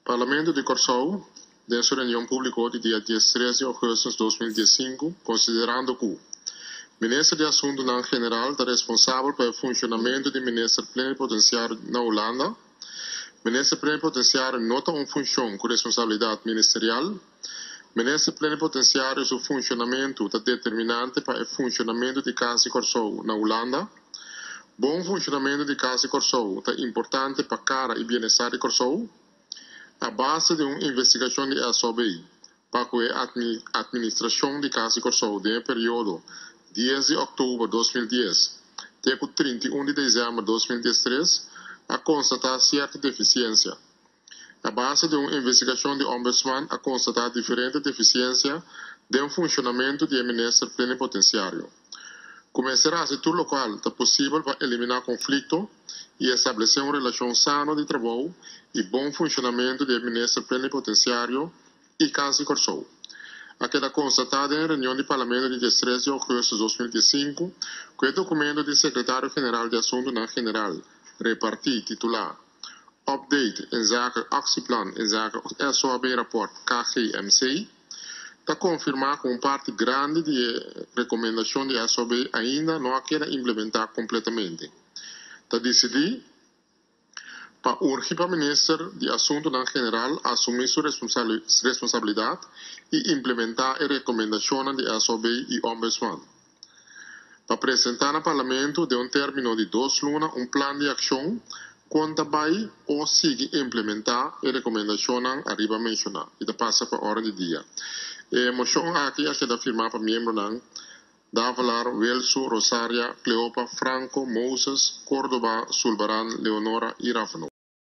Parlamento de Corsou, de sua reunião publicou de dia 13 de agosto de 2015, considerando que o Ministro de Assuntos General está responsável pelo funcionamento do Ministro Plenipotenciário na Holanda. O Ministro Plenipotenciário nota uma função com responsabilidade ministerial. O Ministro Plenipotenciário, seu funcionamento está determinante para o funcionamento de Casa Corsou na Holanda. Bom funcionamento de Casa Corsou está importante para a cara e bem-estar de Corsou. A base de uma investigação de SOBI para a administração de Casa Corsou no período 10 de outubro de 2010 até 31 de dezembro de 2013 a constatar certa deficiência. A base de uma investigação de Ombudsman a constatar diferente deficiência do funcionamento do Ministro Plenipotenciário. Começará a setor local está possível para eliminar conflito e estabelecer uma relação sana de trabalho e bom funcionamento do Ministro Plenipotenciário e Casa Corsou. Aquela constatada em reunião do Parlamento de 13 de agosto de 2015, com o documento do Secretário-Geral de Assuntos General, reparti titular Update em zaken actieplan em zaken SOB-rapport KGMC, está confirmar que uma parte grande de recomendação de SOB ainda não queda implementar completamente. Está decidido para urgir para o Ministro de Assuntos General assumir sua responsabilidade e implementar as recomendações de SOB e Ombudsman. Para apresentar no Parlamento, de um término de 2 lunas, um plano de ação quanto vai ou sigue implementar as recomendações arriba mencionar e passa para a hora de dia. A moção aqui é da firmar para membro Davalar, Welso, Rosaria, Cleopa, Franco, Moses, Córdoba, Sulbaran, Leonora e Rafano.